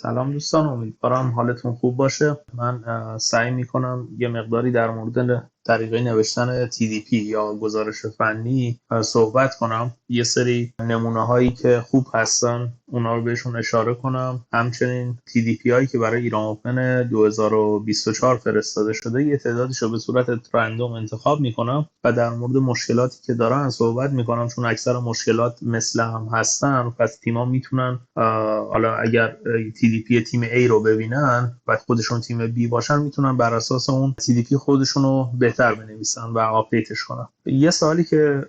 سلام دوستان، امیدوارم حالتون خوب باشه. من سعی میکنم یه مقداری در مورد طریقه نوشتن TDP یا گزارش فنی صحبت کنم. یه سری نمونه هایی که خوب هستن اونا رو بهشون اشاره کنم. همچنین TDP هایی که برای ایران اوپن 2024 فرستاده شده یه تعدادش رو به صورت رندوم انتخاب میکنم و در مورد مشکلاتی که دارن صحبت میکنم، چون اکثر مشکلات مثل هم هستن. پس تیما میتونن حالا اگر TDP تیم A رو ببینن و خودشون تیم B باشن، میتونن بر اساس اون TDP خودشون رو بهتر بنویسن و آپدیتش کنن. یه سوالی که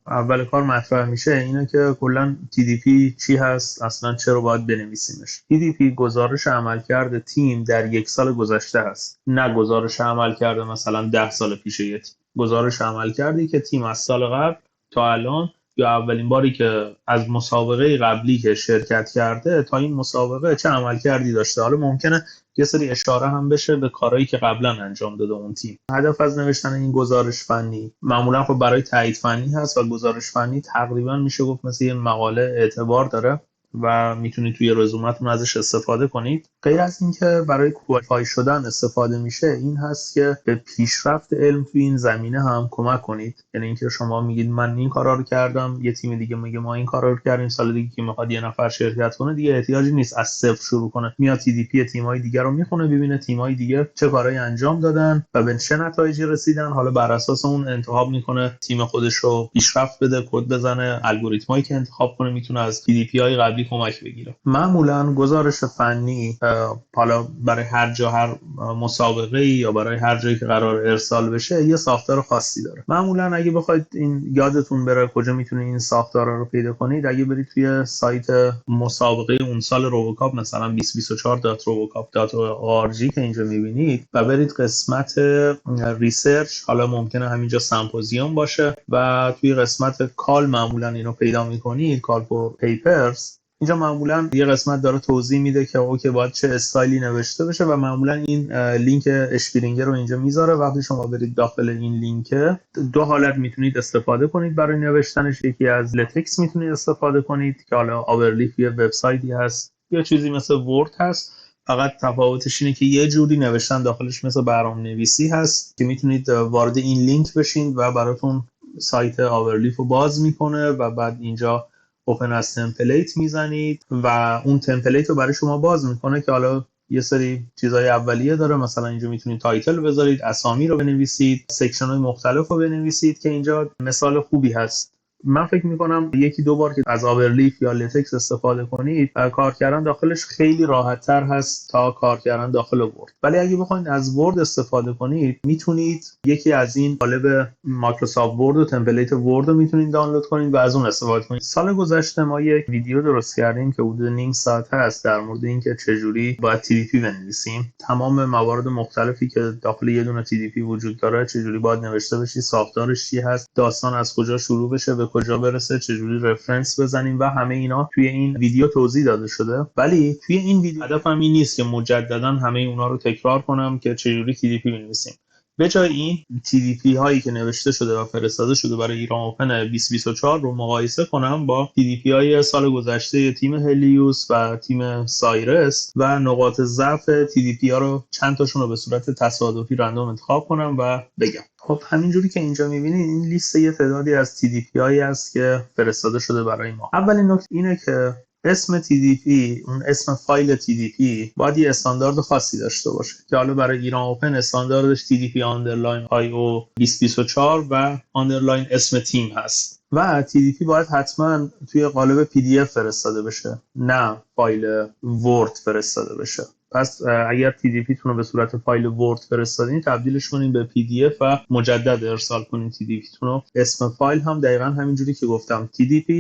اول کار مطرح میشه اینه که کلا TDP چی هست، اصلا چرا باید بنویسیمش. TDP گزارش عملکرد تیم در یک سال گذشته هست، نه گزارش عملکرد مثلا 10 سال پیش. یه تیم گزارش عملکردی که تیم از سال قبل تا الان یا اولین باری که از مسابقه قبلی که شرکت کرده تا این مسابقه چه عملکردی داشته. حالا ممکنه یه سری اشاره هم بشه به کارهایی که قبلا انجام داده اون تیم. هدف از نوشتن این گزارش فنی معمولا خب برای تایید فنی هست و گزارش فنی تقریبا میشه گفت مثل یه مقاله اعتبار داره و میتونید توی رزومتون ازش استفاده کنید. غیر از اینکه برای کوالیفای شدن استفاده میشه، این هست که به پیشرفت علم توی این زمینه هم کمک کنید. یعنی اینکه شما میگید من این کارا رو کردم، یه تیم دیگه میگه ما این کارا رو کردیم، سال دیگه که میخواد یه نفر شرکت کنه دیگه احتیاجی نیست از صفر شروع کنه، میاد TDP تیم‌های دیگه رو میخونه، ببینه تیم‌های دیگه چه کارهایی انجام دادن و به چه نتایجی رسیدن. حالا بر اساس اون انتخاب میکنه تیم خودش رو پیشرفت بده، کد بزنه، الگوریتمایی که انتخاب کنه میتونه از TDP های قبلی کمک بگیره. معمولا گزارش فنی حالا برای هر جا، هر مسابقه یا برای هر جایی که قرار ارسال بشه یه ساختار خاصی داره. معمولا اگه بخواید این یادتون بره کجا میتونید این ساختارا رو پیدا کنید، اگه برید توی سایت مسابقه اون سال روبوکاپ مثلا 2024.robocop.org که اینجا میبینید و برید قسمت ریسرچ، حالا ممکنه همینجا سمپوزیوم باشه و توی قسمت کال معمولا اینو پیدا میکنید، کال فور پیپرز. اینجا معمولا یه قسمت داره توضیح میده که اوکی باید چه استایلی نوشته بشه و معمولا این لینک اشپیلینگر رو اینجا میذاره. وقتی شما برید داخل این لینک، دو حالت میتونید استفاده کنید برای نوشتنش. یکی از لتکس میتونید استفاده کنید که حالا آورلیف یه وبسایتی هست یا چیزی مثل ورد هست، فقط تفاوتش اینه که یه جوری نوشتن داخلش مثل برنامه‌نویسی هست که میتونید وارد این لینک بشین و براتون سایت آورلیف رو باز میکنه و بعد اینجا اوپن از تمپلیت میزنید و اون تمپلیت رو برای شما باز میکنه که حالا یه سری چیزای اولیه داره. مثلا اینجا میتونید تایتل بذارید، اسامی رو بنویسید، سکشن های مختلف رو بنویسید که اینجا مثال خوبی هست. من فکر میکنم یکی دو بار که از آورلیف یا لتکس استفاده کنید، کار کردن داخلش خیلی راحت تر هست تا کار کردن داخل ورد. ولی اگه بخواید از ورد استفاده کنید، میتونید یکی از این قالب مایکروسافت ورد و تمپلیت ورد رو میتونید دانلود کنید و از اون استفاده کنید. سال گذشته ما یک ویدیو درست کردیم که حدود نیم ساعت هست در مورد اینکه چجوری باید TDP بنویسیم. تمام موارد مختلفی که داخل یه دونه TDP وجود داره، چجوری باید نوشته بشه، ساختارش چی هست، داستان از کجا شروع بشه به کجا برسه، چجوری رفرنس بزنیم و همه اینا توی این ویدیو توضیح داده شده. ولی توی این ویدیو هدفم این نیست که مجددا همه اونا رو تکرار کنم که چجوری TDP بنویسیم. به جای این TDP هایی که نوشته شده و فرستاده شده برای ایران اوپن 2024 رو مقایسه کنم با TDP های سال گذشته تیم هلیوس و تیم سایرس و نقاط ضعف TDP ها رو چند تاشون رو به صورت تصادفی رندوم انتخاب کنم و بگم. خب همینجوری که اینجا میبینید این لیست یه تعدادی از TDP هایی است که فرستاده شده برای ما. اولین نکته اینه که اسم TDP، اون اسم فایل TDP باید یه استاندارد خاصی داشته باشه که حالا برای ایران اوپن استانداردش TDP underline IO 2024 و underline اسم تیم هست و TDP باید حتما توی قالب PDF فرستاده بشه، نه فایل ورد فرستاده بشه. پس اگر TDP تون رو به صورت فایل ورد فرستادین، تبدیلش کنین به PDF و مجدد ارسال کنین TDP تون رو. اسم فایل هم دقیقاً همینجوری که گفتم TDP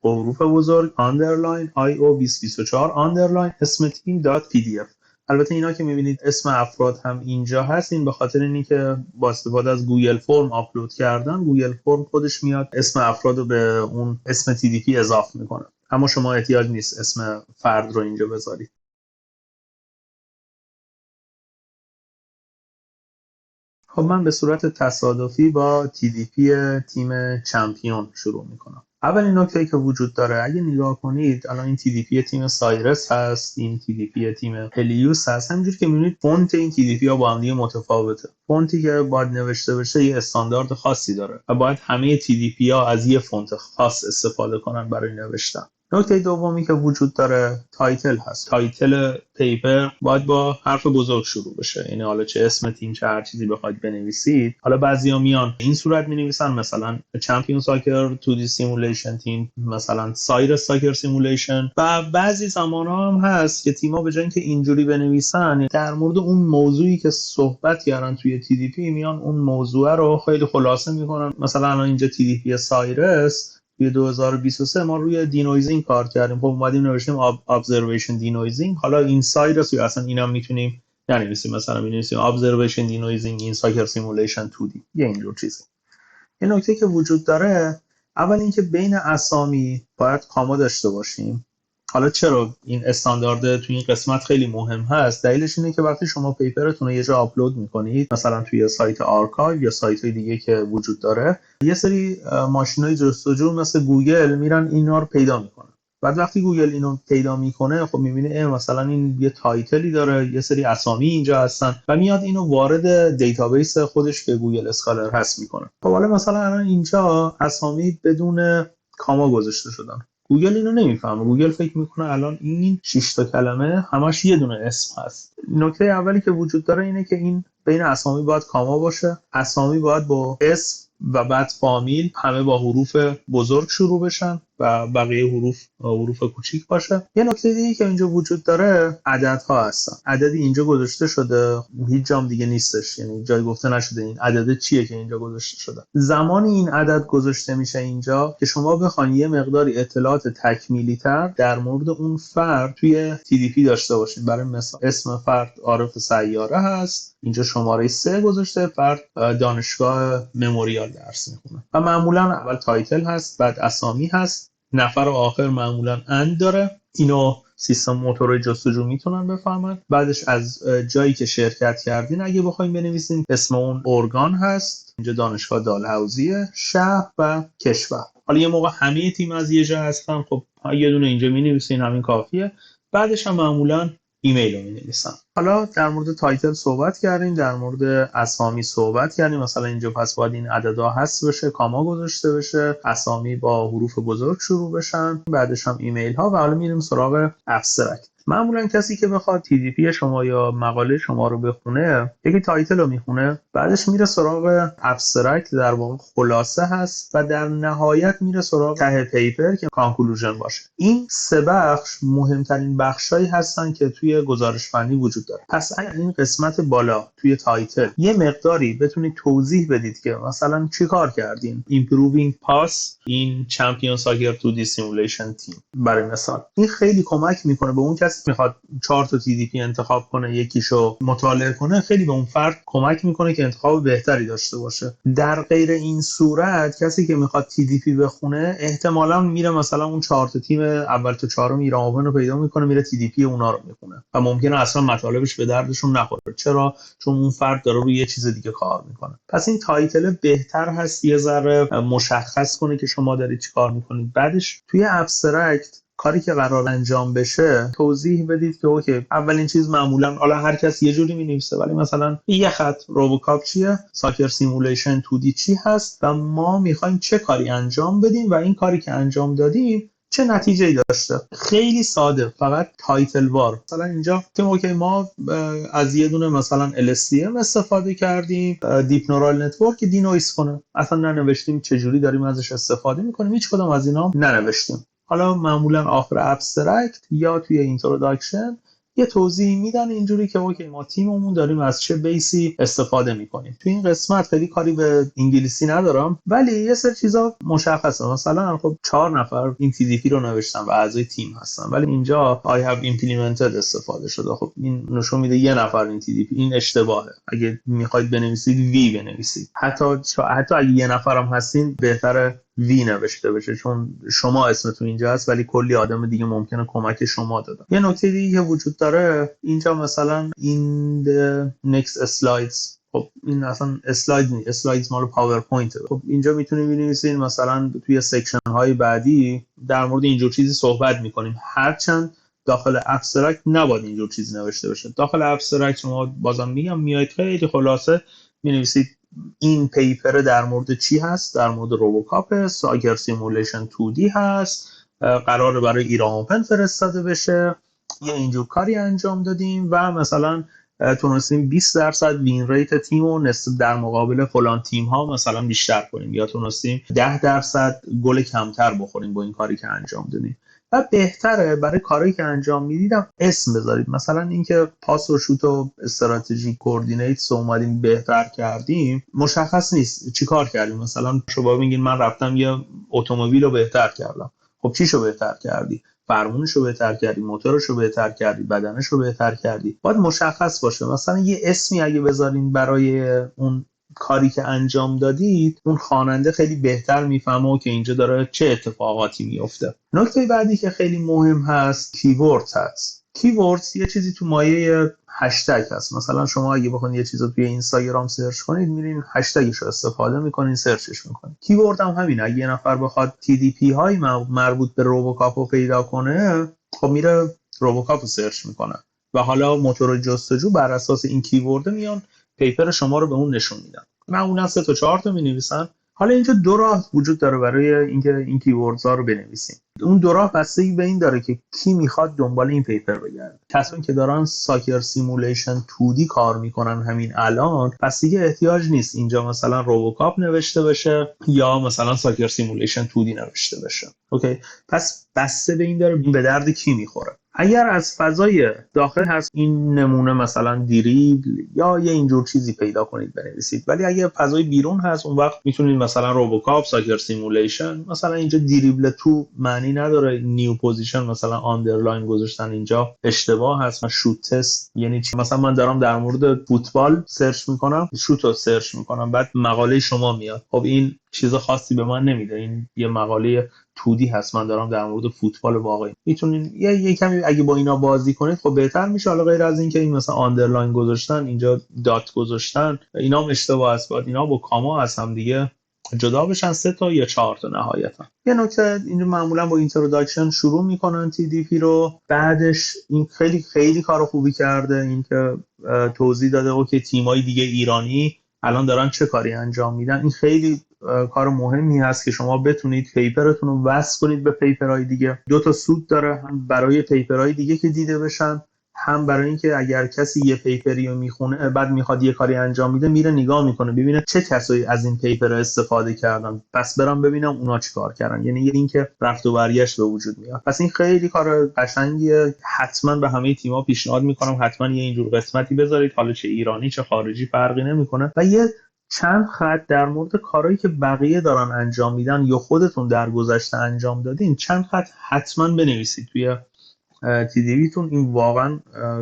حروف بزرگ underline IO 2024 underline اسم تیم .pdf. البته اینا که میبینید اسم افراد هم اینجا هست، این به خاطر اینی که با استفاده از گوگل فرم آپلود کردن، گوگل فرم خودش میاد اسم افراد رو به اون اسم TDP اضافه میکنه، اما شما احتیاج نیست اسم فرد رو اینجا بذارید. خب من به صورت تصادفی با TDP تیم چمپیون شروع میکنم. اولین نکته‌ای که وجود داره اگه نگاه کنید الان این TDP تیم سایرس هست، این TDP تیم هلیوس هست، همینجوری که می‌بینید فونت این TDP ها با هم دیگه متفاوته. فونتی که باید نوشته بشه یه استاندارد خاصی داره و باید همه TDP ها از یه فونت خاص استفاده کنن برای نوشتن. نکته دومی که وجود داره تایتل هست. تایتل پیپر باید با حرف بزرگ شروع بشه، یعنی حالا چه اسم تیم چه هر چیزی بخواید بنویسید، حالا بعضیا میان این صورت مینویسن، مثلا چمپیون ساکر 2D سیمولیشن تیم، مثلا سایرس ساکر سیمولیشن، و بعضی زمانها هم هست که تیم‌ها به جای اینکه اینجوری بنویسن در مورد اون موضوعی که صحبت کردن توی TDP میان اون موضوع رو خیلی خلاصه میکنن. مثلا الان اینجا TDP سایرس توی 2023 ما روی دینویزینگ کار کردیم، خب اومدیم نوشتیم observation denoising. حالا این سایرس یا اصلا اینا میتونیم ننویسیم، مثلا می‌نویسیم observation denoising in soccer simulation 2D یه اینجور چیزی. یه نکته که وجود داره اول اینکه بین اسامی باید کاما داشته باشیم. حالا چرا این استاندارد توی این قسمت خیلی مهم هست؟ دلیلش اینه که وقتی شما پیپرتون رو یه جا آپلود میکنید، مثلا توی سایت آرکایو یا سایت‌های دیگه که وجود داره، یه سری ماشینای جستجو مثل گوگل میرن اینا رو پیدا میکنن. بعد وقتی گوگل اینو پیدا میکنه خب میبینه مثلا این یه تایتلی داره، یه سری اسامی اینجا هستن و میاد اینو وارد دیتابیس خودش که گوگل اسکالر هست میکنه. خب حالا مثلا الان اینجا اسامی بدون کاما گذاشته شدن. گوگل اینو نمیفهمه. گوگل فکر میکنه الان این 6 تا کلمه همش یه دونه اسم هست. نکته اولی که وجود داره اینه که این بین اسامی باید کاما باشه. اسامی باید با اسم و بعد فامیل همه با حروف بزرگ شروع بشن و بقیه حروف کوچیک باشه. یه نکته دیگه که اینجا وجود داره عددها هستن. عددی اینجا گذاشته شده، هیچ جام دیگه نیستش، یعنی جای گفته نشده این عدد چیه که اینجا گذاشته شده. زمانی این عدد گذاشته میشه اینجا که شما بخواید یه مقداری اطلاعات تکمیلی تر در مورد اون فرد توی TDP داشته باشید. برای مثال اسم فرد عارف سیاره هست، اینجا شماره 3 گذاشته، فرد دانشگاه مموریال درس میخونه و معمولا اول تایتل هست، بعد اسامی هست، نفر آخر معمولا اند داره. اینو سیستم موتورهای جستجو میتونن بفهمن. بعدش از جایی که شرکت کردین اگه بخوایم بنویسین اسم اون ارگان هست، اینجا دانشگاه دالهاوزیه، شهر و کشور. حالا یه موقع همه تیم از یه جا هستن، خب یه دونه اینجا مینویسین، همین کافیه. بعدش هم معمولا ایمیل رو می‌نویسن. حالا در مورد تایتل صحبت کردیم، در مورد اسامی صحبت کردیم. مثلا اینجا پس باید این عددا حذف بشه، کاما گذاشته بشه، اسامی با حروف بزرگ شروع بشن، بعدش هم ایمیل ها. و حالا میریم سراغ ابسترکت. معمولا کسی که بخواد TDP شما یا مقاله شما رو بخونه، یکی تایتل رو میخونه، بعدش میره سراغ ابسترکت، در واقع خلاصه هست، و در نهایت میره سراغ ته پیپر که کانکلوژن باشه. این سه بخش مهمترین بخشایی هستن که توی گزارش فنی وجود داره. پس اگر این قسمت بالا توی تایتل یه مقداری بتونید توضیح بدید که مثلا چی کار کردین، improving pass این چمپیون ساکر 2D simulation تیم برای مثال، این خیلی کمک میکنه به اون کسی میخواد 4 تا TDP انتخاب کنه، یکیشو مطالعه کنه، خیلی به اون فرد کمک میکنه که انتخاب بهتری داشته باشه. در غیر این صورت کسی که میخواد TDP بخونه احتمالاً میره مثلا اون 4 تا تیم اول تا چهارم ایران اوپن رو پیدا میکنه، میره TDP اونا رو میخونه و ممکنه اصلا مطالبش به دردشون نخوره. چرا؟ چون اون فرد داره روی یه چیز دیگه کار میکنه. پس این تایتل بهتر هست یه ذره مشخص کنه که شما دارید چیکار میکنید. بعدش توی ابسترکت کاری که قرار انجام بشه توضیح بدید که اوکی اولین چیز معمولا حالا هر کس یه جوری می‌نویسه، ولی مثلا یه خط روبوکاپ چیه، ساکر سیمولیشن 2D چی هست و ما می‌خوایم چه کاری انجام بدیم و این کاری که انجام دادیم چه نتیجه‌ای داشته. خیلی ساده، فقط تایتل وار. مثلا اینجا که اوکی ما از یه دونه مثلا LSTM استفاده کردیم، دیپ نورال نتورک دینویس کنه، اصلا ننوشتیم چه جوری داریم ازش استفاده می‌کنیم، هیچ کدوم از اینا ننوشتیم. حالا معمولا آخر ابسترکت یا توی اینتروداکشن یه توضیح میدن اینجوری که اوکی ما تیممون داریم از چه بیسی استفاده میکنیم. توی این قسمت خیلی کاری به انگلیسی ندارم، ولی یه سری چیزا مشخصه. مثلا خب 4 نفر این TDP رو نوشتن و اعضای تیم هستن، ولی اینجا I have implemented استفاده شده. خب این نشون میده یه نفر این TDP، این اشتباهه. اگه میخواید بنویسید وی بنویسید. حتی اگه یه نفرم هستین بهتره وی نوشته بشه، چون شما اسمتون اینجا هست ولی کلی آدم دیگه ممکنه کمک شما دادن. یه نکته دیگه که وجود داره اینجا مثلا in the next slides، خب این اصلا اسلاید مال پاورپوینت. خب اینجا میتونیم بنویسین مثلا توی سکشن های بعدی در مورد اینجور چیزی صحبت میکنیم، هرچند داخل ابسترکت نباید اینجور چیزی نوشته باشه. داخل ابسترکت شما بازم میگم میایید خیلی خلاصه مینویسید این پیپر در مورد چی هست، در مورد روبوکاپ، ساگر سیمولیشن 2D هست، قراره برای ایران اوپن فرستاده بشه، یه اینجور کاری انجام دادیم و مثلا تونستیم 20% وین ریت تیم رو در مقابل فلان تیم ها مثلا بیشتر کنیم، یا تونستیم 10% گل کمتر بخوریم با این کاری که انجام دادیم. و بهتره برای کاری که انجام میدیدم اسم بذارید، مثلا اینکه پاس و شوت و استراتژی کوردینیتس اومدیم بهتر کردیم، مشخص نیست چی کار کردیم. مثلا شما میگین من رفتم یه اتومبیل رو بهتر کردم، خب چیشو بهتر کردی؟ فرمونشو بهتر کردی، موتورشو بهتر کردی، بدنشو بهتر کردی. باید مشخص باشه. مثلا یه اسمی اگه بذارین برای اون کاری که انجام دادید، اون خواننده خیلی بهتر میفهمه که اینجا داره چه اتفاقاتی میفته. نکته بعدی که خیلی مهم هست کیورد هست. کیورد یه چیزی تو مایه هشتگ هست. مثلا شما اگه بخواید یه چیزو توی اینستاگرام سرچ کنید، میرین هشتگش رو استفاده میکنین، سرچش میکنین. کیورد هم همینه. اگه یه نفر بخواد TDP های مربوط به روبوکاپ رو پیدا کنه، خب میره روبوکاپ رو سرچ میکنه و حالا موتور جستجو بر اساس این کیورد میان پیپر شما رو به اون نشون میدن. معمولا 3 تا 4 تا می‌نویسن. حالا اینجا دو راه وجود داره برای اینکه این کیوردها رو بنویسیم. اون دو راه بستگی به این داره که کی میخواد دنبال این پیپر بگرده. کسانی که دارن ساکر سیمولیشن 2D کار میکنن همین الان، پس دیگه احتیاج نیست اینجا مثلا روبوکاپ نوشته بشه یا مثلا ساکر سیمولیشن 2D نوشته بشه. اوکی، پس بسته به این داره به درد کی میخوره. اگر از فضای داخل هست این نمونه مثلا دریبل یا یه اینجور چیزی پیدا کنید بنویسید، ولی اگه فضای بیرون هست اون وقت میتونید مثلا روبوکاپ، ساکر سیمولیشن. مثلا اینجا دریبل تو معنی نداره نیو پوزیشن مثلا آندرلاین گذاشتن اینجا اشتباه هست. شوت تست یعنی چی؟ مثلا من دارم در مورد فوتبال سرچ میکنم، شوت رو سرچ میکنم، بعد مقاله شما میاد. خب این چیز خاصی به من نمیده، این یه مقاله 2D هست، من دارم در مورد فوتبال واقعی. میتونین یه کمی اگه با اینا بازی کنید خب بهتر میشه. حالا غیر از این که این مثلا آندرلاین گذاشتن، اینجا دات گذاشتن، اینا هم اشتباه است. باید اینا با کاما از هم دیگه جدا بشن، 3 تا یا 4 تا نهایتا. یه نکته اینجا معمولا با اینتروداکشن شروع میکنن TDP رو، بعدش این خیلی خیلی کار خوبی کرده، این که توضیح داده اوکی تیمای دیگه ایرانی الان دارن چه کاری انجام میدن. این خیلی کار مهمی هست که شما بتونید پیپرتون رو وصل کنید به پیپرهای دیگه. 2 تا سود داره، هم برای پیپرهای دیگه که دیده بشن، هم برای اینکه اگر کسی یه پیپری رو میخونه بعد میخواد یه کاری انجام میده، میره نگاه میکنه ببینه چه کسایی از این پیپر استفاده کردن، پس برام ببینم اونا چی کار کردن. یعنی اینکه رفت و برگشت به وجود میاد. پس این خیلی کار قشنگیه. حتما به همه تیم‌ها پیشنهاد میکنم حتما یه اینجور قسمتی بذارید، حالا چه ایرانی چه خارجی فرقی نمیکنه، و یه چند خط در مورد کارهایی که بقیه دارن انجام میدن یا خودتون در گذشته انجام دادین، چند خط حتما بنویسید توی TDP تون. این واقعا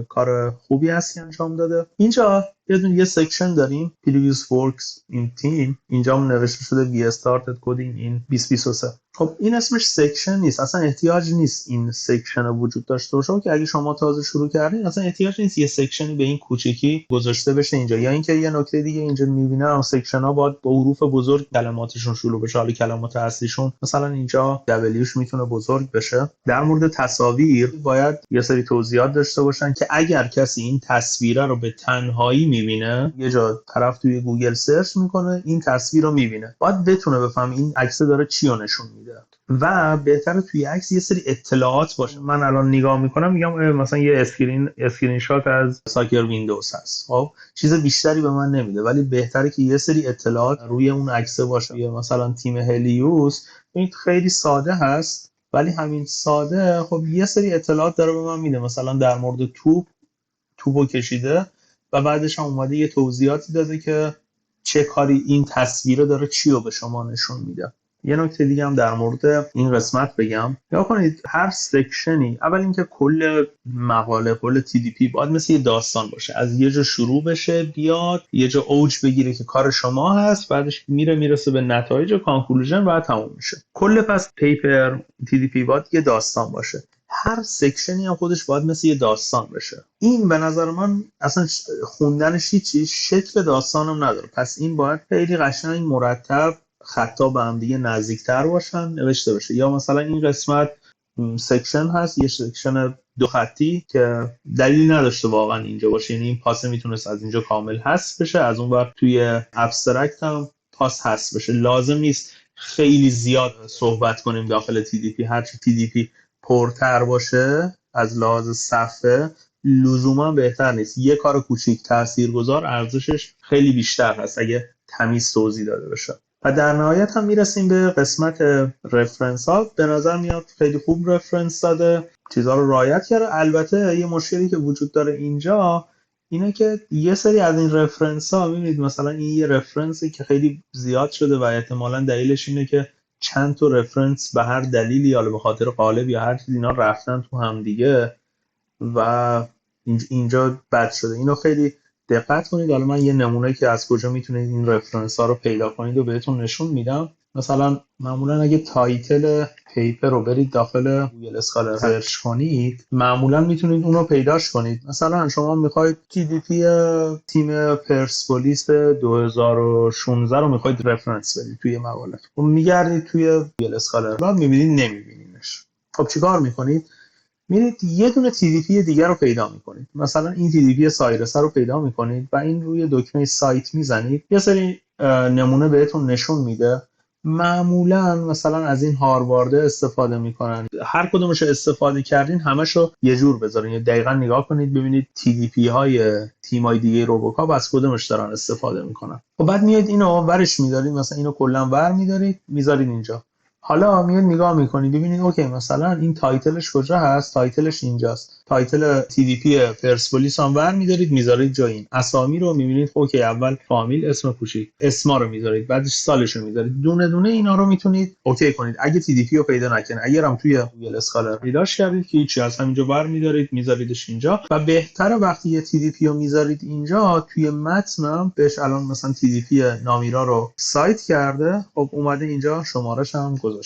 کار خوبی هست که انجام داده. اینجا یه سکشن داریم previous works in team، اینجا هم نوشته شده we started coding in 2023. خب این اسمش سکشن نیست، اصلا احتیاج نیست این سکشن وجود داشته باشه که اگه شما تازه شروع کردین اصلا احتیاج نیست یه سکشنی به این کوچیکی گذاشته بشه اینجا. یا اینکه یه نکته دیگه اینجا میبینم سکشن ها باید با حروف بزرگ کلماتشون شروع بشه. حالا کلمات اصلیشون مثلا اینجا Wش میتونه بزرگ بشه. در مورد تصاویر باید یه سری توضیحات داشته باشن که اگر کسی این تصویره رو به تنهایی میبینه، یه جا طرف توی گوگل سرچ میکنه این تصویر رو میبینه، باید بتونه بفهمه این عکس داره چی رو نشون میده و بهتره توی عکس یه سری اطلاعات باشه. من الان نگاه میکنم میگم مثلا یه اسکرین شات از ساکر ویندوز هست، خب چیز بیشتری به من نمیده، ولی بهتره که یه سری اطلاعات روی اون عکس باشه. یا مثلا تیم هلیوس، این خیلی ساده هست ولی همین ساده خب یه سری اطلاعات داره به من میده. مثلا در مورد توپو کشیده و بعدش هم اومده یه توضیحاتی داده که چه کاری این تصویر داره چی رو به شما نشون میده. یه نکته دیگه هم در مورد این قسمت بگم، یا کنید هر سکشنی اول اینکه کل مقاله کل TDP باید مثل یه داستان باشه، از یه جا شروع بشه بیاد یه جا اوج بگیره که کار شما هست، بعدش میرسه به نتایج و کانکلوژن و تموم میشه. کل پس پیپر TDP باید یه داستان باشه. هر سکشنی هم خودش باید مثل یه داستان بشه. این به نظر من اصلا خوندنش هیچی شکل داستانم نداره، پس این باید خیلی قشنگ مرتب خطا به هم دیگه نزدیکتر باشن نوشته بشه. یا مثلا این قسمت سکشن هست، یه سکشن دو خطی که دلیلی نداشته واقعا اینجا باشه، یعنی این پاس میتونست از اینجا کامل حذف بشه، از اون وقت توی ابسترکت هم پاس حذف بشه. لازم نیست خیلی زیاد صحبت کنیم داخل TDP. هرچی TDP پرتر باشه از لحاظ صفحه لزوما بهتر نیست. یه کار کوچیک تاثیرگذار ارزشش خیلی بیشتر هست اگه تمیز توضیح داده بشه. و در نهایت هم میرسیم به قسمت رفرنس ها. به نظر میاد خیلی خوب رفرنس داده، چیزها رو رعایت کرده. البته یه مشکلی که وجود داره اینجا اینه که یه سری از این رفرنس ها میبینید مثلا این یه رفرنسی که خیلی زیاد شده و احتمالاً دلیلش اینه که چند تا رفرنس به هر دلیلی یا به خاطر قالب یا هر چیز اینا رفتن تو هم دیگه و اینجا بد شده. اینو خیلی دقت کنید. حالا من یه نمونه که از کجا میتونید این رفرنس ها رو پیدا کنید و بهتون نشون میدم. مثلا معمولا اگه تایتل پیپر رو برید داخل گوگل اسکالر سرچ کنید معمولا میتونید اون رو پیداش کنید. مثلا شما میخواید TDP تیم پرسپولیس 2016 رو میخواید رفرنس بدید توی مقاله و میگردید توی گوگل اسکالر بعد میبینید نمیبینینش. خب چیکار میکنید؟ میرید یه دونه TDP دیگر رو پیدا میکنید. مثلا این TDP سایرس رو پیدا میکنید و این روی دکمه سایت میزنید. یه سری نمونه بهتون نشون میده. معمولا مثلا از این هاروارد استفاده میکنن. هر کدومش استفاده کردین همشو یه جور بذارین، یه دقیقاً نگاه کنید ببینید TDP های تیمای دیگه روبوکاپ از کدومش دارن استفاده میکنن. و بعد میاد اینو ورش میدارید، مثلا اینو کلا ور میدارید میذارید اینجا. حالا میاد نگاه میکنید ببینید اوکی مثلا این تایتلش کجا هست؟ تایتلش اینجاست. تایتل TDP پرسپولیس هم ور میدارید میذارید جای این. اسامی رو میبینید اوکی، اول فامیل، اسم کوچیک، اسما رو میذارید، بعدش سالش رو میذارید. دونه دونه اینا رو میتونید اوکی کنید. اگه TDP رو پیدا نکنه، اگرم توی گوگل اسکالر پیداش کردید که هیچی، از همینجا ور میدارید میذاریدش اینجا. و بهتره وقتی یه TDP رو میذارید اینجا توی متن بهش الان مثلا TDP نامیرا رو سایت کرده، خب اومده اینجا شمارش هم گذاشته.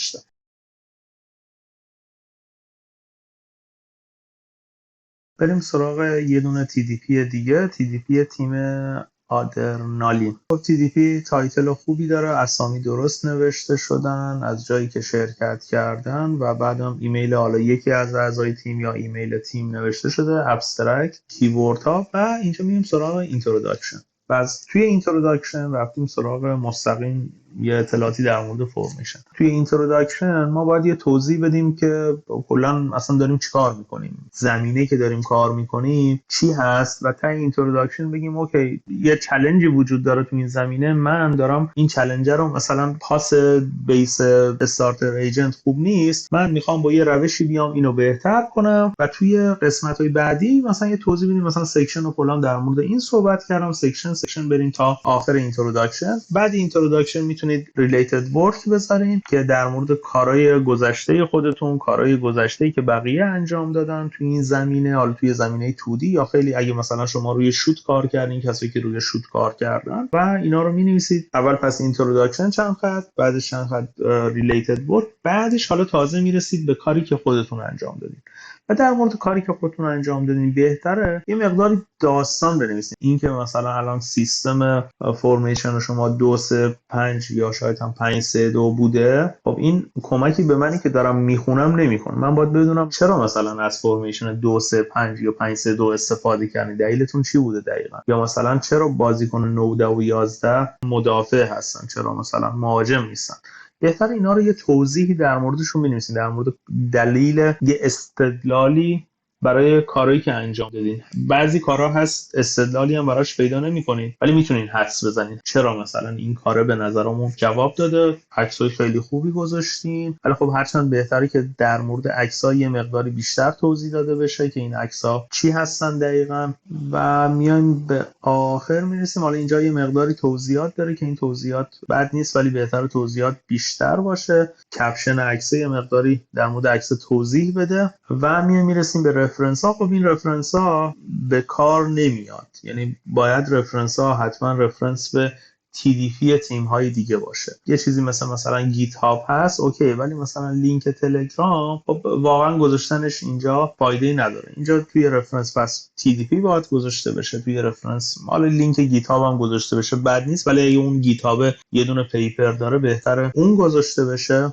بریم سراغ یه دونه TDP دیگه، TDP تیم آدرنالین. خب TDP تایتل خوبی داره، اسامی درست نوشته شدن از جایی که شرکت کردن و بعدم ایمیل حالا یکی از اعضای تیم یا ایمیل تیم نوشته شده، ابسترکت، کیورد ها. و اینجا میریم سراغ اینتروداکشن. و از توی اینتروداکشن رفتیم سراغ مستقیم یه اطلاعاتی در مورد فرمیشن. توی اینتروداکشن ما باید یه توضیح بدیم که کلا اصلا داریم چیکار میکنیم، زمینه که داریم کار میکنیم چی هست و تا اینتروداکشن بگیم اوکی یه چالنجی وجود داره تو این زمینه، من دارم این چالش رو مثلا پاس بیس استارتر ایجنت خوب نیست، من میخوام با یه روشی بیام اینو بهتر کنم. و توی قسمت‌های بعدی مثلا یه توضیح بدیم، مثلا سکشن رو کلا در مورد این صحبت کردم، سکشن بریم تا آخر اینتروداکشن. بعد اینتروداکشن میتونید ریلیتد ورک بذارین که در مورد کارهای گذشته خودتون، کارهای گذشته‌ای که بقیه انجام دادن تو این زمینه، حالا توی زمینه 2D یا خیلی اگه مثلا شما روی شوت کار کردین، کسایی که روی شوت کار کردن و اینا رو می‌نویسید. اول پس اینتروداکشن چند خط، بعدش چند خط ریلیتد ورک، بعدش حالا تازه میرسید به کاری که خودتون انجام دادین. و در مورد کاری که خودتون انجام دادین بهتره یه مقداری داستان بنویسین. این که مثلا الان سیستم فرمیشن شما 2 3 5 یا شاید هم 5 3 2 بوده، خب این کمکی به منی که دارم میخونم نمیکنه. من باید بدونم چرا مثلا از فرمیشن 2 3 5 یا 5 3 2 استفاده کردین، دلیلتون چی بوده دقیقاً، یا مثلا چرا بازیکن 9 10 و 11 مدافع هستن، چرا مثلا مهاجم نیستن. بهتر اینا رو یه توضیحی در موردشون بنویسین، در مورد دلیل یه استدلالی برای کارهایی که انجام دادین. بعضی کارها هست استدلالی هم براش پیدا نمی‌کنین ولی میتونین حدس بزنین چرا مثلا این کاره به نظرمون جواب داده، عکسای خیلی خوبی گذاشتین. ولی خب هرچند بهتره که در مورد عکس‌ها یه مقداری بیشتر توضیح داده بشه که این عکس‌ها چی هستن دقیقاً. و میایم به آخر میرسیم. حالا اینجا یه مقداری توضیحات داره که این توضیحات بد نیست ولی بهتره توضیحات بیشتر باشه. کپشن عکس یه مقداری در مورد عکس توضیح بده و میرسیم به رفرنس ها. خب این رفرنس ها به کار نمیاد، یعنی باید رفرنس ها حتما رفرنس به TDP تیم های دیگه باشه. یه چیزی مثلا گیت هاب هست اوکی، ولی مثلا لینک تلگرام خب واقعا گذاشتنش اینجا فایده نداره. اینجا توی رفرنس پس TDP باید گذاشته بشه توی رفرنس، حالا لینک گیت هاب هم گذاشته بشه بد نیست، ولی اگه اون گیت هاب یه دونه پیپر داره بهتره اون گذاشته بشه.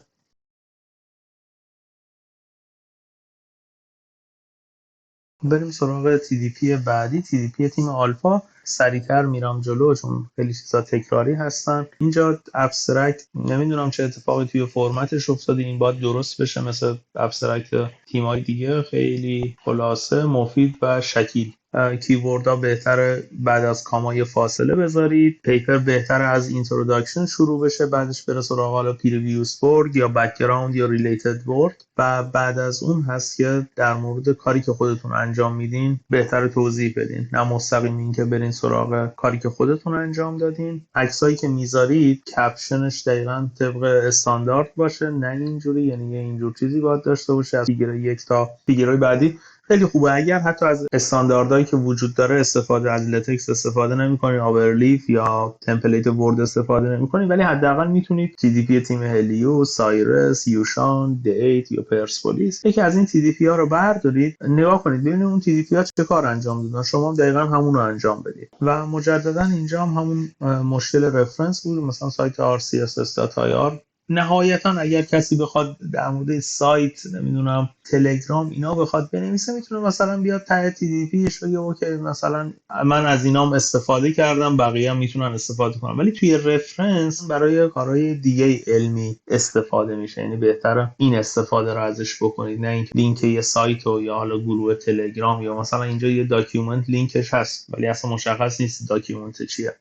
بریم سراغ TDP بعدی، TDP تیم آلفا. سریعتر میرم جلو چون خیلی چیزا تکراری هستن. اینجا ابسترکت نمیدونم چه اتفاقی توی فرمتش افتاده، این باید درست بشه مثل ابسترکت تیمای دیگه. خیلی خلاصه مفید و شکیل. کیوردها بهتره بعد از کامای فاصله بذارید. پیپر بهتره از اینتروداکشن شروع بشه، بعدش بره سراغ حالا پریویوس ورد یا بک‌گراند یا ریلیتد ورد، و بعد از اون هست که در مورد کاری که خودتون انجام میدین بهتره توضیح بدین، نه مستقیم این که برین سراغ کاری که خودتون انجام دادین. عکسایی که میذارید کپشنش دقیقاً طبق استاندارد باشه، نه اینجوری، یعنی یه اینجور چیزی باید داشته باشه از فیگر 1 تا فیگرهای بعدی. خیلی خوبه اگر حتی از استانداردهایی که وجود داره استفاده از لتکس استفاده نمی‌کنید، آورلیف یا تمپلیت ورد استفاده نمی‌کنید، ولی حداقل میتونید TDP تیم هلیوس، سایرس، یوشان، دیت یا پرسپولیس یکی از این TDP ها رو بردارید، نگاه کنید ببینید اون TDP ها چه کار انجام دادن، شما هم دقیقاً همون رو انجام بدید. و مجددا اینجا هم همون مشکل رفرنس بود، مثلا سایت rcss.ir. نهایتا اگر کسی بخواد در مورد سایت نمیدونم تلگرام اینا بخواد بنویسه، میتونه مثلا بیاد ته TDPش بگه اوکی مثلا من از اینام استفاده کردم، بقیه هم میتونن استفاده کنن، ولی توی رفرنس برای کارهای دیگه علمی استفاده میشه، یعنی بهتره این استفاده رو ازش بکنید، نه اینکه لینک یه سایت و یا حالا گروه تلگرام یا مثلا اینجا یه داکیومنت لینکش هست ولی اصلا مشخص نیست داکیومنت چیه.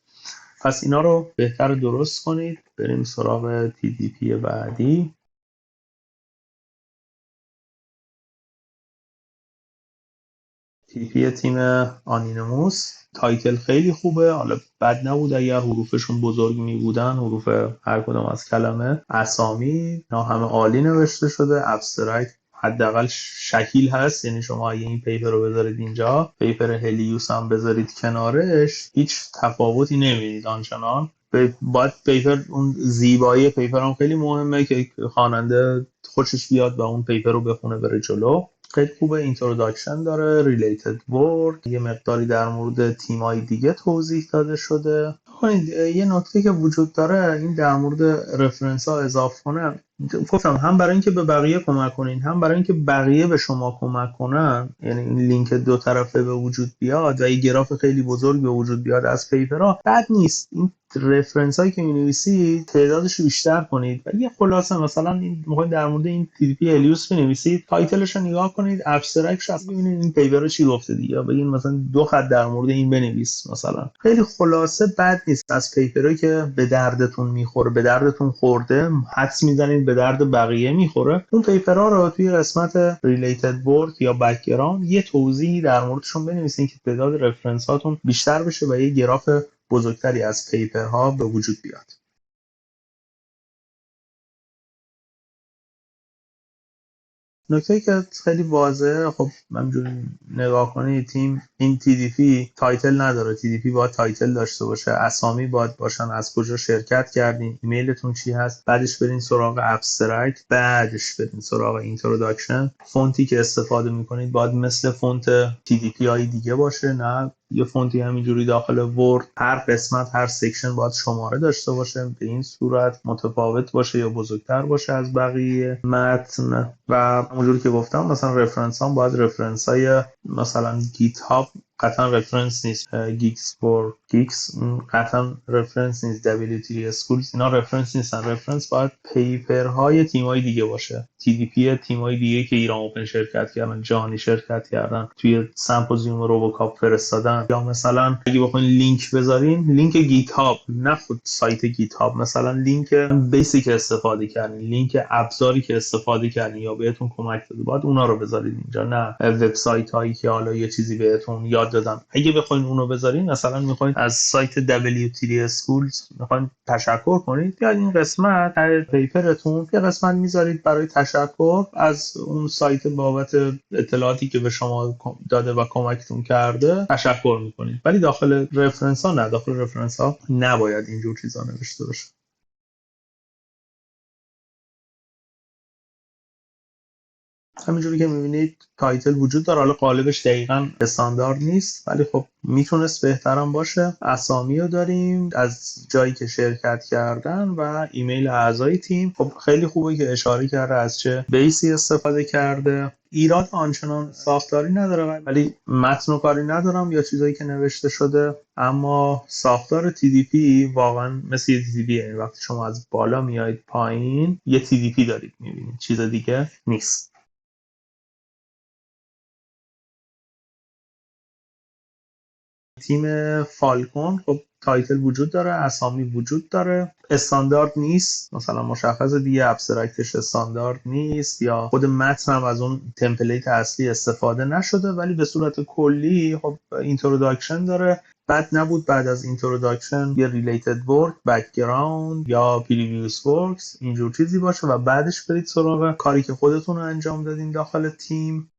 پس اینا رو بهتر درست کنید. بریم سراغ TDP بعدی. TDP تیم آنینموس. تایتل خیلی خوبه، حالا بد نبود اگر حروفشون بزرگ می بودن، حروف هر کدام از کلمه، اسامی اینا همه عالی نوشته شده. ابسترکت حداقل شکیل هست، یعنی شما اگه این پیپر رو بذارید اینجا، پیپر هلیوس هم بذارید کنارش، هیچ تفاوتی نمیدید آنچنان. باید پیپر اون زیبایی پیپر هم خیلی مهمه که خواننده خوشش بیاد و اون پیپر رو بخونه بره جلو. خیلی خوبه. اینتروداکشن داره، ریلیتد ورد، یه مقداری در مورد تیمای دیگه توضیح داده شده. یه نکته که وجود داره این در مورد رفرنس ها اضافه کنم، گفتم هم برای اینکه به بقیه کمک کنین، هم برای اینکه بقیه به شما کمک کنن، یعنی این لینک دو طرفه به وجود بیاد و یه گراف خیلی بزرگ به وجود بیاد از پیپرها، بد نیست. این رفرنس هایی که می‌نویسید تعدادش رو بیشتر کنید و یه خلاصه مثلا این میخواید در مورد این TDP هلیوس بنویسید، تایتلش رو نگاه کنید، ابسترکتش رو ببینید این پیپر چی گفته دیگه، یا بگین مثلا 2 خط در مورد این بنویس مثلا. خیلی خلاصه بد نیست. از پیپرایی که به دردتون میخوره، به دردتون خورده، حدس میزنید به درد بقیه میخوره، اون پیپرها رو توی قسمت ریلیتد ورد یا بک‌گراند یه توضیحی در موردشون بنویسید که تعداد رفرنس هاتون بیشتر بشه و یه گراف بزرگتری از پیپرها به وجود بیاد. نکته که خیلی واضحه، خب همینجوری نگاه کنید تیم این TDP تایتل نداره. TDP باید تایتل داشته باشه، اسامی باید باشن، از کجا شرکت کردین، ایمیلتون چی هست، بعدش برین سراغ ابسترکت، بعدش برین سراغ اینتروداکشن. فونتی که استفاده میکنید باید مثل فونت TDP های دیگه باشه، نه یه فونتی همینجوری داخل ورد هر قسمت هر سکشن باید شماره داشته باشه، به این صورت متفاوت باشه یا بزرگتر باشه از بقیه متن. و همونجوری که گفتم مثلا رفرنس هم باید رفرنس های مثلا گیت هاب قطعا رفرنس نیست، گیکس فور گیکس قطعا رفرنس نیست، WT اسکولز اینا رفرنس نیستن. رفرنس باید پیپر های تیمای دیگه باشه، TDP تیمای دیگه که ایران اوپن شرکت کردن، جهانی شرکت کردن، توی سمپوزیوم روبوکاپ فرستادن، یا مثلا اگه بخواید لینک بذارین لینک گیت هاب، نه خود سایت گیت هاب، مثلا لینک بیسی که استفاده کردین، لینک ابزاری که استفاده کردین یا بهتون کمک داده، باید اونا رو بذارید اینجا، نه وبسایت هایی که حالا یه چیزی بهتون یاد یاد دادم. اگه بخواید اونو بذارین، مثلا میخواید از سایت WTD Schools میخواید تشکر کنید، بیاید این قسمت در پیپرتون یه قسمت میذارید برای تشکر از اون سایت بابت اطلاعاتی که به شما داده و کمکتون کرده تشکر میکنید. ولی داخل رفرنس ها نه، داخل رفرنس ها نباید اینجور چیزا نوشته باشه. همینجوری که میبینید تایتل وجود داره، حالا قالبش دقیقاً استاندارد نیست ولی خب میتونست بهترم باشه. اسامی رو داریم از جایی که شرکت کردن و ایمیل اعضای تیم. خب خیلی خوبه که اشاره کرده از چه بیسی استفاده کرده. ایراد آنچنان ساختاری نداره ولی متن و کاری ندارم یا چیزایی که نوشته شده، اما ساختار TDP واقعا مثل یه TDP، یعنی وقتی شما از بالا میایید پایین یه TDP دارید میبینید، چیز دیگه نیست. تیم فالکون خب تایتل وجود داره، اسامی وجود داره، استاندارد نیست، مثلا مشخصه دیگه ابسترکتش استاندارد نیست یا خود متن هم از اون تمپلیت اصلی استفاده نشده، ولی به صورت کلی خب اینتروداکشن داره. بد نبود بعد از اینتروداکشن یه ریلیتد ورک، بک‌گراند یا پریویوس ورکس اینجور چیزی باشه و بعدش برید سراغ کاری که خودتون رو انجام دادین داخل تیم.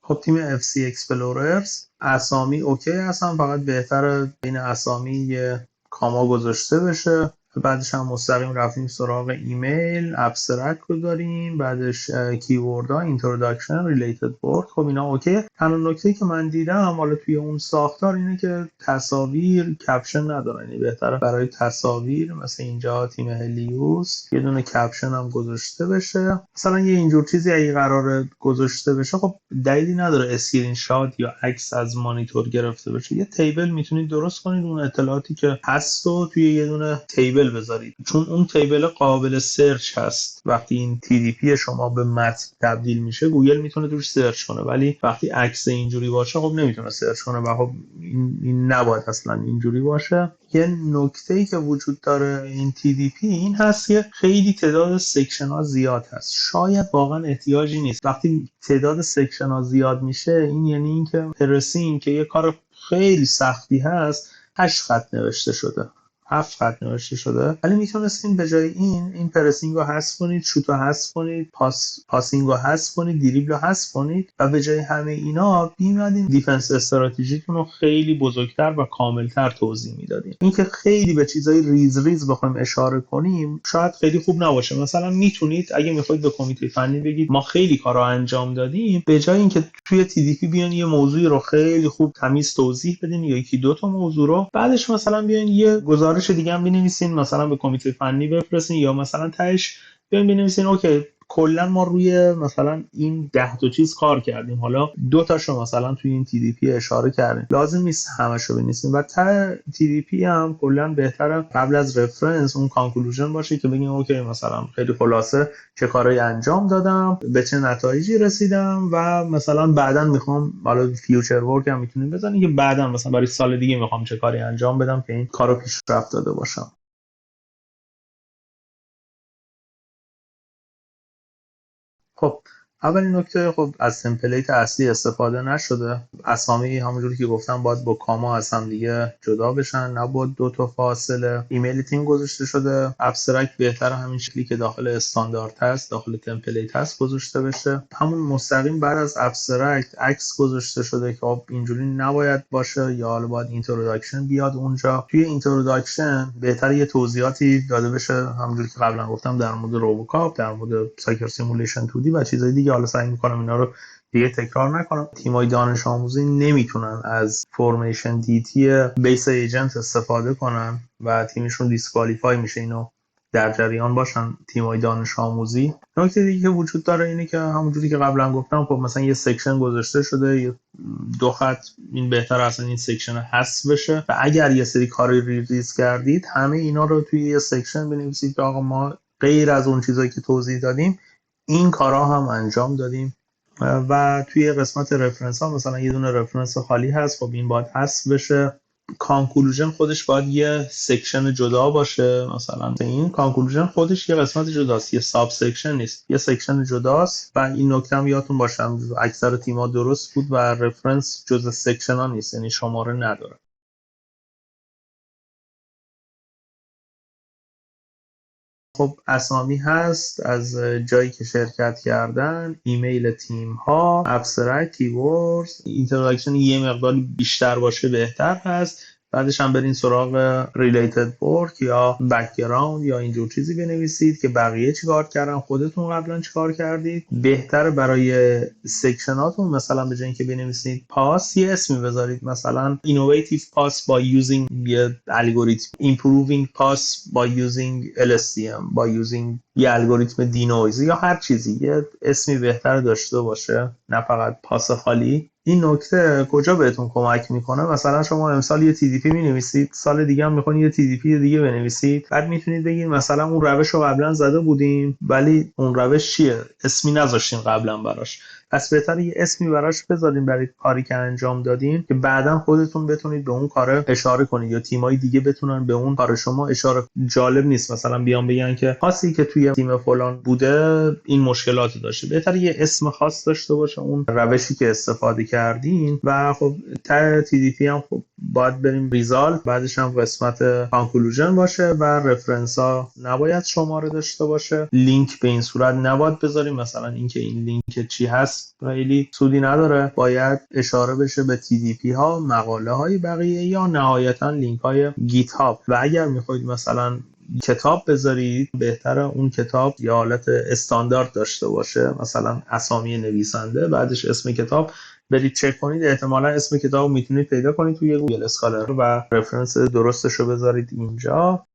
خب تیم FC Explorers اسامی اوکی هستن، فقط بهتره این اسامی یه کاما گذاشته بشه. بعدش هم مستقیم رفتیم سراغ ایمیل، ابسترکت رو داریم، بعدش کیوردها، اینتروداکشن، ریلیتد ورک. خب اینا اوکی. تنها نکته که من دیدم حالا توی اون ساختار اینه که تصاویر کپشن ندارن، یعنی بهتره برای تصاویر مثل اینجا تیم هلیوس یه دونه کپشن هم گذاشته بشه. مثلا یه اینجور چیزی اگه قراره گذاشته بشه خب دلیلی نداره اسکرین شات یا عکس از مانیتور گرفته بشه. یه تیبل میتونید درست کنید، اون اطلاعاتی که هست رو توی یه دونه تیبل بذارید، چون اون تیبل قابل سرچ هست. وقتی این TDP شما به متن تبدیل میشه گوگل میتونه توش سرچ کنه، ولی وقتی عکس اینجوری باشه خب نمیتونه سرچ کنه و خب این نباید اصلا اینجوری باشه. یه نکته‌ای که وجود داره این TDP این هست که خیلی تعداد سکشن ها زیاد هست. شاید واقعا احتیاجی نیست. وقتی تعداد سکشن ها زیاد میشه این یعنی اینکه پرسینگ که یه کار خیلی سختی هست 8 خط نوشته شده، 7 خط نوشته شده، ولی میتونستین به جای این پرسینگ رو حذف کنید، شوت رو حذف کنید، پاسینگ رو حذف کنید، دریبل رو حذف کنید و به جای همه اینا بیمدین دیفنس استراتژیتون رو خیلی بزرگتر و کاملتر توضیح میدادین. اینکه خیلی به چیزای ریز ریز بخوایم اشاره کنیم شاید خیلی خوب نباشه. مثلا میتونید اگه میخواید به کمیته فنی بگید ما خیلی کارا انجام دادیم، به جای اینکه توی TDP بیان یه موضوعی رو خیلی خوب تمیز توضیح بدین یا یکی دو تا موضوع رو، بعدش مثلا بیان یه گزارش دیگه هم بنویسین مثلا به کمیته فنی بفرستین، یا مثلا تهش بیان بنویسین اوکی کلا ما روی مثلا این 10 تا چیز کار کردیم، حالا 2 تاشو مثلا توی این TDP اشاره کردیم، لازم نیست همشو بنویسیم. و ته TDP هم کلا بهتره قبل از رفرنس اون کانکلوژن باشه که بگیم اوکی مثلا خیلی خلاصه چه کارهایی انجام دادم، به چه نتایجی رسیدم و مثلا بعداً میخوام، حالا فیوچر ورک هم میتونیم بزنیم که بعداً مثلا برای سال دیگه میخوام چه کاری انجام بدم که این کارو پیشرفت داده باشم. خب اولین نکته، خب از تمپلیت اصلی استفاده نشده. اسامی همونجوری که گفتم باید با کاما از هم دیگه جدا بشن، نباید 2 تا فاصله. ایمیل تیم گذاشته شده. ابسترکت بهتره همین شکلی که داخل استاندارد هست، داخل تمپلیت هست گذاشته بشه. همون مستقیم بعد از ابسترکت عکس گذاشته شده که خب اینجوری نباید باشه، یا حالا باید اینتروداکشن بیاد اونجا. توی اینتروداکشن بهتره یه توضیحاتی داده بشه، همونجوری که قبلا گفتم در مورد روبوکاپ، در مورد سایکل سیمولیشن 2D و چیزای دیگه. حالا سعی می‌کنم اینا رو دیگه تکرار نکنم. تیمای دانش آموزی نمیتونن از فرمیشن دیتی بیس ایجنت استفاده کنن و تیمشون دیسکوالیفای میشه. اینو در جریان باشن تیمای دانش آموزی. نکته دیگه که وجود داره اینه که همونجوری که قبلا گفتم خب مثلا یه سکشن گذاشته شده، یه 2 خط، این بهتر اصلا این سکشن حذف بشه و اگر یه سری کاری ریز کردید همه اینا رو توی یه سکشن بنویسید که آقا ما غیر از اون چیزایی که توضیح دادیم این کارا هم انجام دادیم. و توی قسمت رفرنس ها مثلا یه دونه رفرنس خالی هست، خب این باید حذف بشه. کانکلوژن خودش باید یه سکشن جدا باشه. مثلا این کانکلوژن خودش یه قسمت جداست، یه ساب سکشن نیست، یه سکشن جداست. و این نکته هم یادتون باشه اکثر تیم‌ها درست بود و رفرنس جزء سکشن ها نیست، یعنی شماره نداره. خب اسامی هست از جایی که شرکت کردن، ایمیل تیم ها، ابسترکت، کیوردز، اینتراکشن یه مقدار بیشتر باشه بهتر هست. بعدش هم برین سراغ ریلیتد ورک یا بک‌گراند یا اینجور چیزی بنویسید که بقیه چیکار کردن، خودتون قبلا چیکار کردید. بهتره برای سکشناتون مثلا به جای اینکه بنویسید پاس یه اسمی بذارید، مثلا innovative pass by using یه الگوریتم، improving pass by using LSTM by using یه الگوریتم دینویز یا هر چیزی، یه اسمی بهتر داشته باشه نه فقط پاس خالی. این نکته کجا بهتون کمک میکنه؟ مثلا شما امسال یه TDP می‌نویسید، سال دیگه هم می‌خواید یه TDP دیگه بنویسید، بعد میتونید بگید مثلا اون روش رو قبلا زده بودیم ولی اون روش چیه؟ اسمی نذاشتیم قبلا براش، پس بهتره یه اسمی براش بذارین برای کاری که انجام دادین که بعداً خودتون بتونید به اون کار اشاره کنید یا تیمای دیگه بتونن به اون کار شما اشاره. جالب نیست مثلا بیان بگن که خاصی که توی تیم فلان بوده این مشکلاتی داشته. بهتره یه اسم خاص داشته باشه اون روشی که استفاده کردین. و خب تا TDP هم خب باید بریم ریزالت، بعدش هم قسمت کانکلوژن باشه و رفرنس ها نباید شماره داشته باشه. لینک به این صورت نباید بذاریم، مثلا اینکه این لینک چی هست خیلی سودی نداره، باید اشاره بشه به TDP ها، مقاله های بقیه یا نهایتا لینک های گیت هاب. و اگر میخواید مثلا کتاب بذارید بهتره اون کتاب یا حالت استاندارد داشته باشه، مثلا اسامی نویسنده بعدش اسم کتاب، برید چک کنید، احتمالا اسم کتاب رو میتونید پیدا کنید توی گوگل اسکالر و رفرنس درستش رو بذارید اینجا.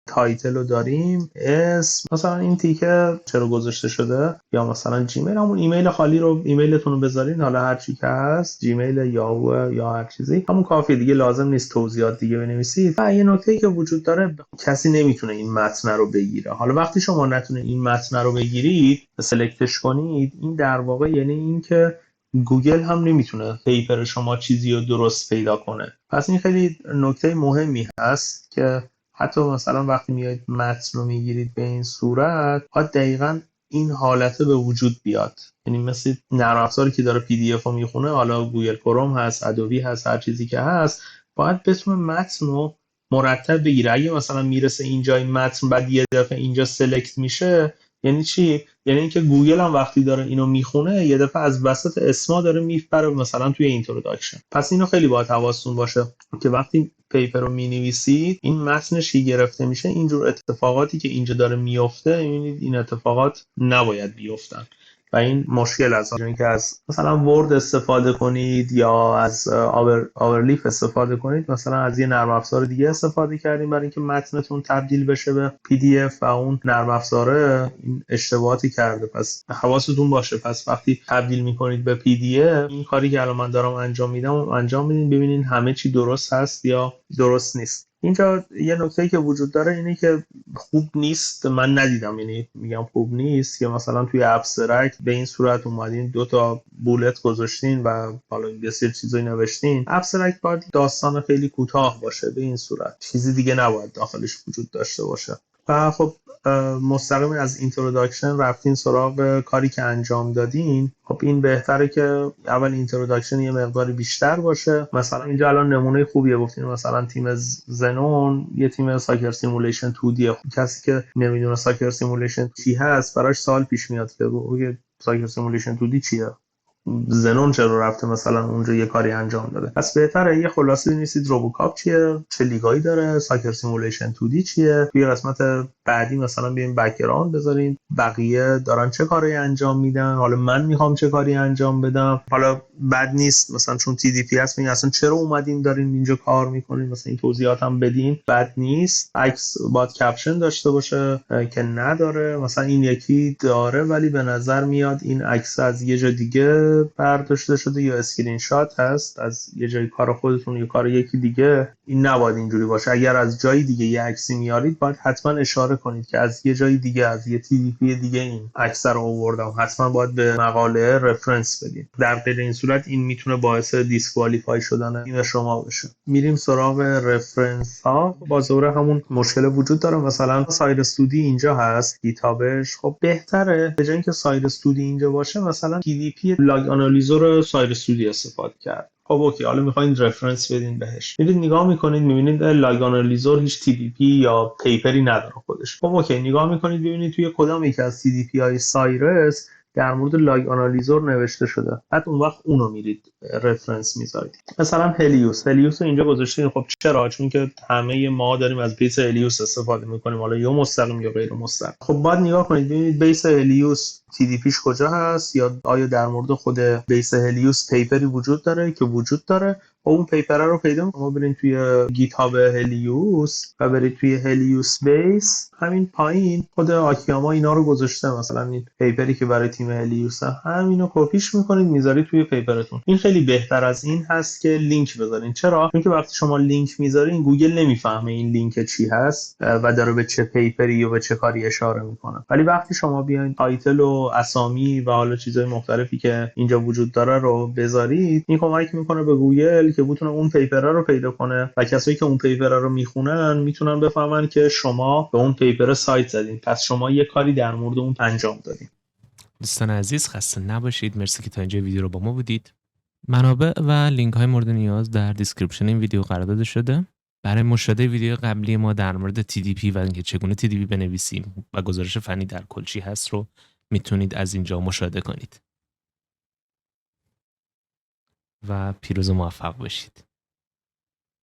تایتل رو داریم، اسم، مثلا این تیکه چرا گذاشته شده، یا مثلا جیمیل، همون ایمیل خالی رو ایمیلتون رو بذارین، حالا هر چی که هست، جیمیل، یاهو یا هر چیزی، همون کافیه دیگه، لازم نیست توضیحات دیگه بنویسید. و یه نکته‌ای که وجود داره، کسی نمیتونه این متن رو بگیره. حالا وقتی شما نتونه این متن رو بگیرید، سلکتش کنید، این در واقع یعنی این که گوگل هم نمیتونه پیپر شما چیزی رو درست پیدا کنه. پس این خیلی نکته مهمی هست که حتی مثلا وقتی میایید متن رو میگیرید به این صورت، باید دقیقاً این حالته به وجود بیاد. یعنی مثل نرم افزاری که داره PDF رو میخونه، حالا گوگل کروم هست، ادوبی هست، هر چیزی که هست، باید بتونه متن رو مرتب بگیره. اگه مثلا میرسه اینجای متن بعد یه دفعه اینجا سلکت میشه، یعنی چی؟ یعنی اینکه گوگل هم وقتی داره اینو میخونه یه دفعه از وسط اسما داره میپره مثلا توی اینتروداکشن. پس اینو خیلی باید حواستون باشه که وقتی پیپر رو مینویسید این متنش که گرفته میشه، اینجور اتفاقاتی که اینجا داره میفته، میبینید این اتفاقات نباید بیفتن. و این مشکل از اینکه از مثلا ورد استفاده کنید یا از آورلیف استفاده کنید، مثلا از یه نرم افزار دیگه استفاده کردین برای اینکه متنتون تبدیل بشه به PDF و اون نرم افزاره این اشتباهاتی کرده. پس حواستون باشه. پس وقتی تبدیل میکنید به PDF، این کاری که الان من دارم انجام میدم انجام بدین، ببینین همه چی درست هست یا درست نیست. اینجا یه نکته‌ای که وجود داره اینه که خوب نیست، من ندیدم، یعنی میگم خوب نیست که مثلا توی ابسترکت به این صورت اومدین 2 تا بولت گذاشتین و حالا یه سری چیزایی نوشتین. ابسترکت باید داستان خیلی کوتاه باشه، به این صورت چیزی دیگه نباید داخلش وجود داشته باشه. و خب مستقیم از اینتروداکشن رفتین سراغ کاری که انجام دادین. خب این بهتره که اول اینتروداکشن یه مقداری بیشتر باشه. مثلا اینجا الان نمونه خوبیه، گفتین مثلا تیم زنون یه تیم ساکر سیمولیشن 2D. کسی که نمیدونه ساکر سیمولیشن چی هست براش سوال پیش میاد که ساکر سیمولیشن 2D چیه، زنون چرا رفته مثلا اونجا یه کاری انجام داده. پس بهتره یه خلاصه بنویسید روبوکاپ چیه، چه لیگایی داره، ساکر سیمولیشن 2D چیه، توی قسمت بعدی مثلا بیاین بک‌گراند بذارین، بقیه دارن چه کاری انجام میدن، حالا من میخوام چه کاری انجام بدم. حالا بد نیست مثلا چون TDP هست میگن اصلا چرا اومدین دارین اینجا کار میکنین، مثلا این توضیحات هم بدین، بد نیست. عکس باید کپشن داشته باشه که نداره، مثلا این یکی داره ولی به نظر میاد این عکس از یه جا دیگه برداشته شده یا اسکرین شات هست از یه جای کار خودتون یا کار یکی دیگه. این نباید اینجوری باشه. اگر از جای دیگه یه عکسی میارید باید حتما اشاره کنید که از یه جای دیگه، از یه TDP دیگه این عکس رو آوردم. حتما باید به مقاله رفرنس بدید. در غیر این صورت این میتونه باعث دیسکوالیفای شدن این شما بشه. میریم سراغ رفرنس ها. بازوره همون مشکل وجود داره. مثلا سایر استودی اینجا هست، گیتابش خب بهتره به جای اینکه سایر استودی اینجا باشه مثلا TDP لاگ آنالیزور سایر استودی استفاده کرد. خب اوکی، حالا میخواین رفرنس بدین بهش، میرید نگاه میکنید میبینید لاگ آنالیزور هیچ TDP یا پیپری نداره خودش. خب اوکی، نگاه میکنید ببینید توی کدام یکی از TDP های سایرس در مورد لاگ آنالیزور نوشته شده، بعد اون وقت اونو میرید رفرنس میذارید. مثلا هلیوس رو اینجا گذاشتین. خب چرا؟ چون که همه ما داریم از بیس هلیوس استفاده میکنیم، حالا یا مستقیم یا غیر مستقیم. خب باید نگاه کنید ببینید بیس هلیوس TDPش کجا هست، یا آیا در مورد خود بیس هلیوس پیپری وجود داره که وجود داره. و اون پیپر رو پیدا کنید، ما برید توی گیت هاب هلیوس و برید توی هلیوس بیس، همین پایین خود آکیاما اینا رو گذاشته. مثلا این پیپری که برای تیم هلیوس همینو کپیش میکنید میذارید توی پیپرتون. این خیلی بهتر از این هست که لینک بذارین. چرا؟ چون که وقتی شما لینک میذارین گوگل نمیفهمه این لینک چی هست و داره به چه پیپری یا به چه کاری اشاره میکنه. ولی وقتی شما بیاین تایتل و اسامی و حالا چیزهای مختلفی که اینجا وجود داره رو بذارید، این کمک میکنه به گوگل که بتونه اون پیپر رو پیدا کنه و کسایی که اون پیپر رو میخونن میتونن بفهمن که شما به اون پیپر سایت زدین، پس شما یه کاری در مورد اون انجام دادین. دوستان عزیز خسته نباشید، مرسی که تا اینجا ویدیو رو با ما بودید. منابع و لینک های مورد نیاز در دیسکریپشن این ویدیو قرار داده شده. برای مشاهده ویدیو قبلی ما در مورد TDP و اینکه چگونه TDP بنویسیم و گزارش فنی در کل چی هست رو میتونید از اینجا مشاهده کنید. و پیروز و موفق باشید.